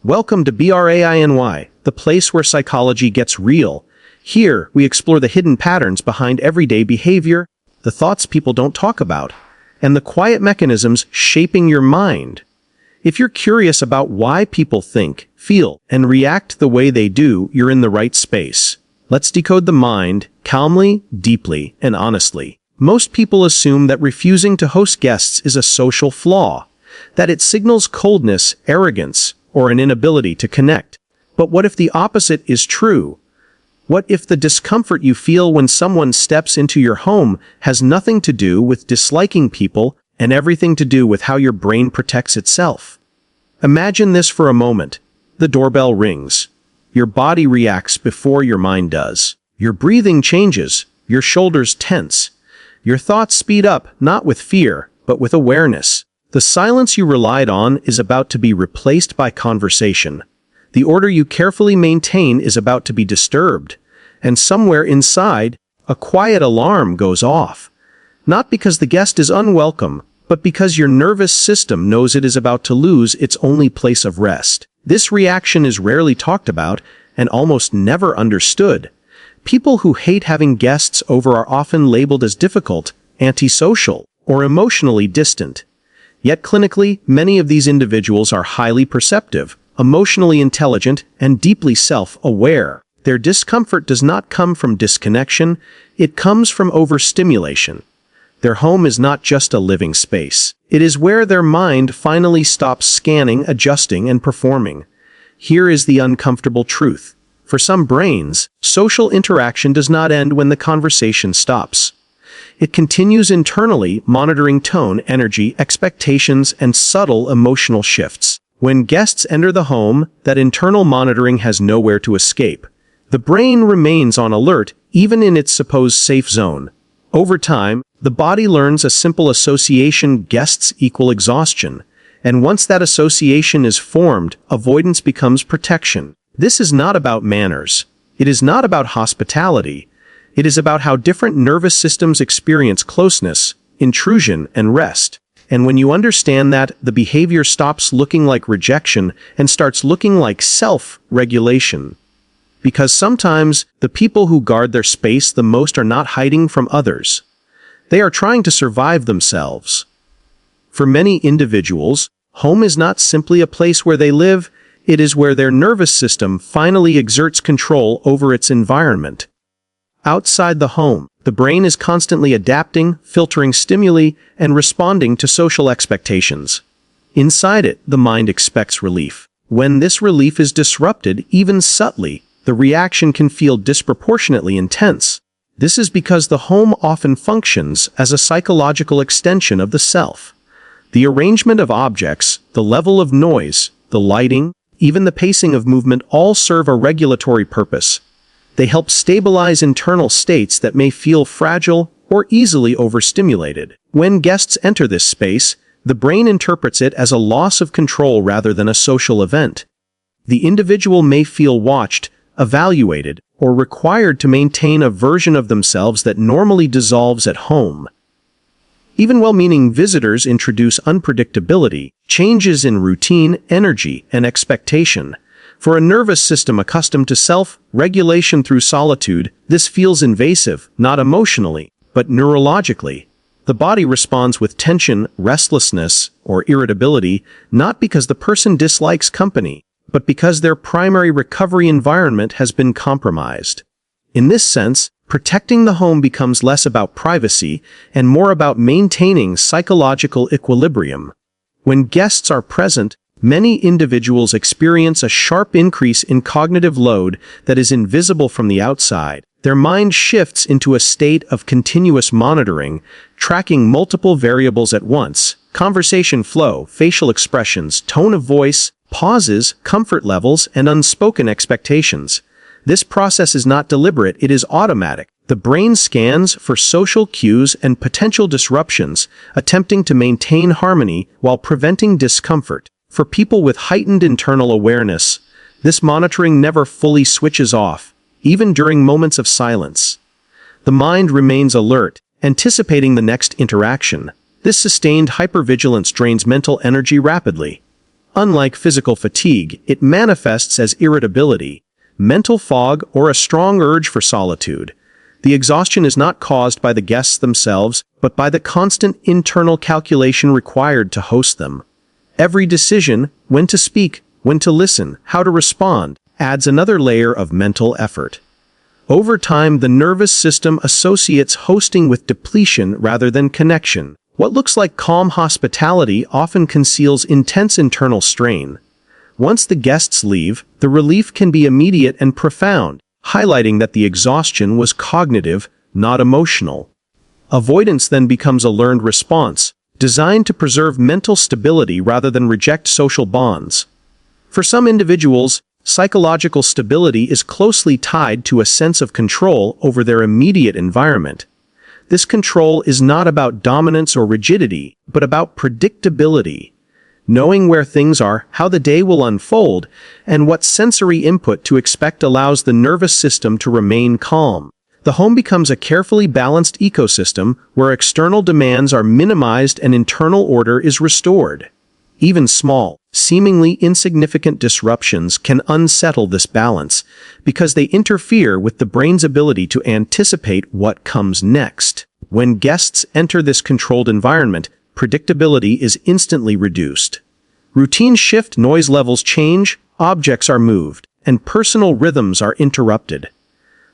Welcome to BRAINY, the place where psychology gets real. Here, we explore the hidden patterns behind everyday behavior, the thoughts people don't talk about, and the quiet mechanisms shaping your mind. If you're curious about why people think, feel, and react the way they do, you're in the right space. Let's decode the mind, calmly, deeply, and honestly. Most people assume that refusing to host guests is a social flaw, that it signals coldness, arrogance, or an inability to connect. But what if the opposite is true? What if the discomfort you feel when someone steps into your home has nothing to do with disliking people and everything to do with how your brain protects itself? Imagine this for a moment. The doorbell rings. Your body reacts before your mind does. Your breathing changes. Your shoulders tense. Your thoughts speed up, not with fear, but with awareness. The silence you relied on is about to be replaced by conversation. The order you carefully maintain is about to be disturbed. And somewhere inside, a quiet alarm goes off. Not because the guest is unwelcome, but because your nervous system knows it is about to lose its only place of rest. This reaction is rarely talked about and almost never understood. People who hate having guests over are often labeled as difficult, antisocial, or emotionally distant. Yet clinically, many of these individuals are highly perceptive, emotionally intelligent, and deeply self-aware. Their discomfort does not come from disconnection, it comes from overstimulation. Their home is not just a living space. It is where their mind finally stops scanning, adjusting, and performing. Here is the uncomfortable truth. For some brains, social interaction does not end when the conversation stops. It continues internally, monitoring tone, energy, expectations, and subtle emotional shifts. When guests enter the home, that internal monitoring has nowhere to escape. The brain remains on alert, even in its supposed safe zone. Over time, the body learns a simple association: guests equal exhaustion. And once that association is formed, avoidance becomes protection. This is not about manners. It is not about hospitality. It is about how different nervous systems experience closeness, intrusion, and rest. And when you understand that, the behavior stops looking like rejection and starts looking like self-regulation. Because sometimes, the people who guard their space the most are not hiding from others. They are trying to survive themselves. For many individuals, home is not simply a place where they live, it is where their nervous system finally exerts control over its environment. Outside the home, the brain is constantly adapting, filtering stimuli, and responding to social expectations. Inside it, the mind expects relief. When this relief is disrupted, even subtly, the reaction can feel disproportionately intense. This is because the home often functions as a psychological extension of the self. The arrangement of objects, the level of noise, the lighting, even the pacing of movement all serve a regulatory purpose. They help stabilize internal states that may feel fragile or easily overstimulated. When guests enter this space, the brain interprets it as a loss of control rather than a social event. The individual may feel watched, evaluated, or required to maintain a version of themselves that normally dissolves at home. Even well-meaning visitors introduce unpredictability, changes in routine, energy, and expectation. For a nervous system accustomed to self-regulation through solitude, this feels invasive, not emotionally, but neurologically. The body responds with tension, restlessness, or irritability, not because the person dislikes company, but because their primary recovery environment has been compromised. In this sense, protecting the home becomes less about privacy and more about maintaining psychological equilibrium. When guests are present, many individuals experience a sharp increase in cognitive load that is invisible from the outside. Their mind shifts into a state of continuous monitoring, tracking multiple variables at once: conversation flow, facial expressions, tone of voice, pauses, comfort levels, and unspoken expectations. This process is not deliberate, it is automatic. The brain scans for social cues and potential disruptions, attempting to maintain harmony while preventing discomfort. For people with heightened internal awareness, this monitoring never fully switches off, even during moments of silence. The mind remains alert, anticipating the next interaction. This sustained hypervigilance drains mental energy rapidly. Unlike physical fatigue, it manifests as irritability, mental fog, or a strong urge for solitude. The exhaustion is not caused by the guests themselves, but by the constant internal calculation required to host them. Every decision, when to speak, when to listen, how to respond, adds another layer of mental effort. Over time, the nervous system associates hosting with depletion rather than connection. What looks like calm hospitality often conceals intense internal strain. Once the guests leave, the relief can be immediate and profound, highlighting that the exhaustion was cognitive, not emotional. Avoidance then becomes a learned response, designed to preserve mental stability rather than reject social bonds. For some individuals, psychological stability is closely tied to a sense of control over their immediate environment. This control is not about dominance or rigidity, but about predictability. Knowing where things are, how the day will unfold, and what sensory input to expect allows the nervous system to remain calm. The home becomes a carefully balanced ecosystem where external demands are minimized and internal order is restored. Even small, seemingly insignificant disruptions can unsettle this balance because they interfere with the brain's ability to anticipate what comes next. When guests enter this controlled environment, predictability is instantly reduced. Routines shift, noise levels change, objects are moved, and personal rhythms are interrupted.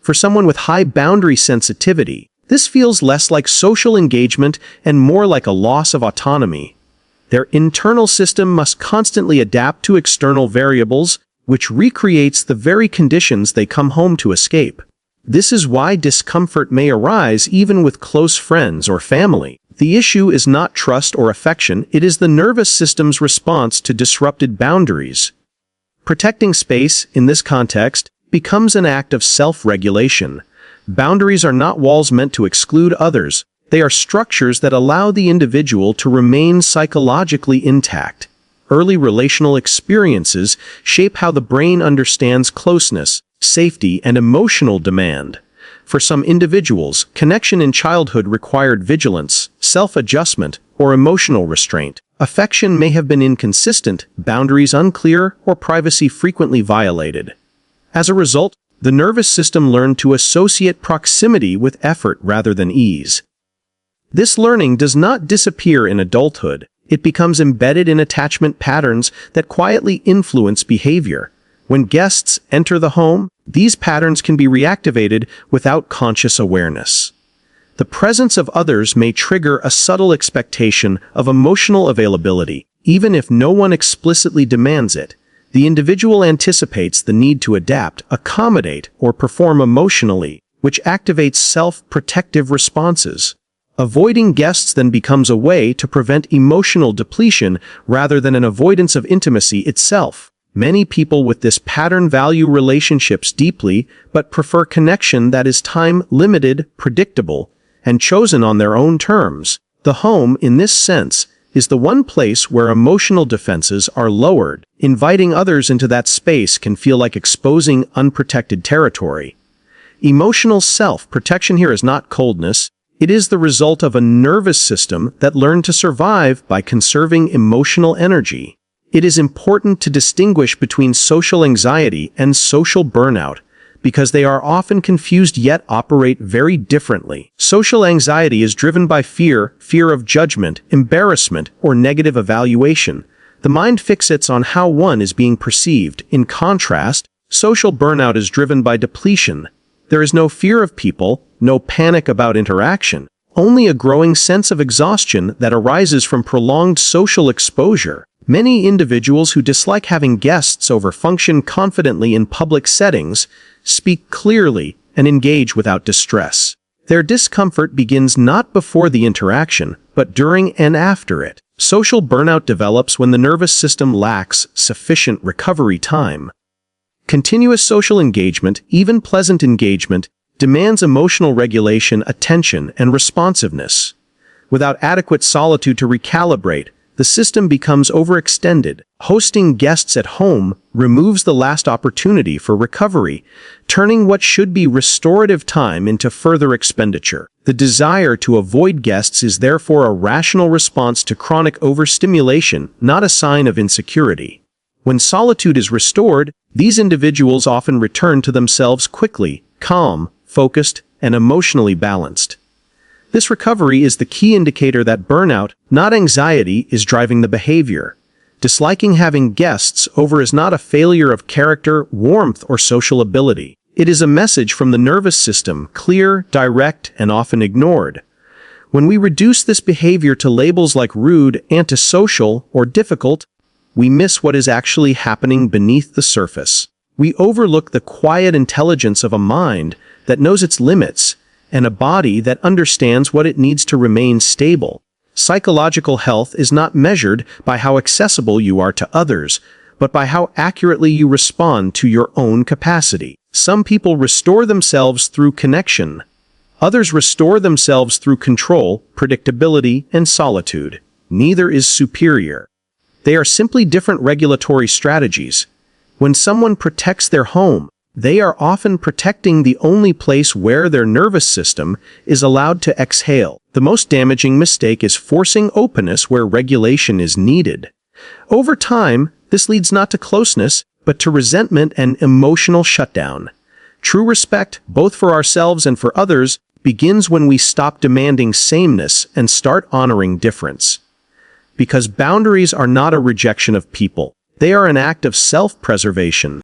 For someone with high boundary sensitivity, this feels less like social engagement and more like a loss of autonomy. Their internal system must constantly adapt to external variables, which recreates the very conditions they come home to escape. This is why discomfort may arise even with close friends or family. The issue is not trust or affection, it is the nervous system's response to disrupted boundaries. Protecting space, in this context, becomes an act of self-regulation. Boundaries are not walls meant to exclude others. They are structures that allow the individual to remain psychologically intact. Early relational experiences shape how the brain understands closeness, safety, and emotional demand. For some individuals, connection in childhood required vigilance, self-adjustment, or emotional restraint. Affection may have been inconsistent, boundaries unclear, or privacy frequently violated. As a result, the nervous system learned to associate proximity with effort rather than ease. This learning does not disappear in adulthood. It becomes embedded in attachment patterns that quietly influence behavior. When guests enter the home, these patterns can be reactivated without conscious awareness. The presence of others may trigger a subtle expectation of emotional availability, even if no one explicitly demands it. The individual anticipates the need to adapt, accommodate, or perform emotionally, which activates self-protective responses. Avoiding guests then becomes a way to prevent emotional depletion rather than an avoidance of intimacy itself. Many people with this pattern value relationships deeply, but prefer connection that is time-limited, predictable, and chosen on their own terms. The home, in this sense, is the one place where emotional defenses are lowered. Inviting others into that space can feel like exposing unprotected territory. Emotional self-protection here is not coldness. It is the result of a nervous system that learned to survive by conserving emotional energy. It is important to distinguish between social anxiety and social burnout because they are often confused yet operate very differently. Social anxiety is driven by fear of judgment, embarrassment, or negative evaluation. The mind fixates on how one is being perceived. In contrast, social burnout is driven by depletion. There is no fear of people, no panic about interaction, only a growing sense of exhaustion that arises from prolonged social exposure. Many individuals who dislike having guests over function confidently in public settings, speak clearly, and engage without distress. Their discomfort begins not before the interaction, but during and after it. Social burnout develops when the nervous system lacks sufficient recovery time. Continuous social engagement, even pleasant engagement, demands emotional regulation, attention, and responsiveness. Without adequate solitude to recalibrate, the system becomes overextended. Hosting guests at home removes the last opportunity for recovery, turning what should be restorative time into further expenditure. The desire to avoid guests is therefore a rational response to chronic overstimulation, not a sign of insecurity. When solitude is restored, these individuals often return to themselves quickly, calm, focused, and emotionally balanced. This recovery is the key indicator that burnout, not anxiety, is driving the behavior. Disliking having guests over is not a failure of character, warmth, or social ability. It is a message from the nervous system, clear, direct, and often ignored. When we reduce this behavior to labels like rude, antisocial, or difficult, we miss what is actually happening beneath the surface. We overlook the quiet intelligence of a mind that knows its limits, and a body that understands what it needs to remain stable. Psychological health is not measured by how accessible you are to others, but by how accurately you respond to your own capacity. Some people restore themselves through connection. Others restore themselves through control, predictability, and solitude. Neither is superior. They are simply different regulatory strategies. When someone protects their home, they are often protecting the only place where their nervous system is allowed to exhale. The most damaging mistake is forcing openness where regulation is needed. Over time, this leads not to closeness, but to resentment and emotional shutdown. True respect, both for ourselves and for others, begins when we stop demanding sameness and start honoring difference. Because boundaries are not a rejection of people. They are an act of self-preservation.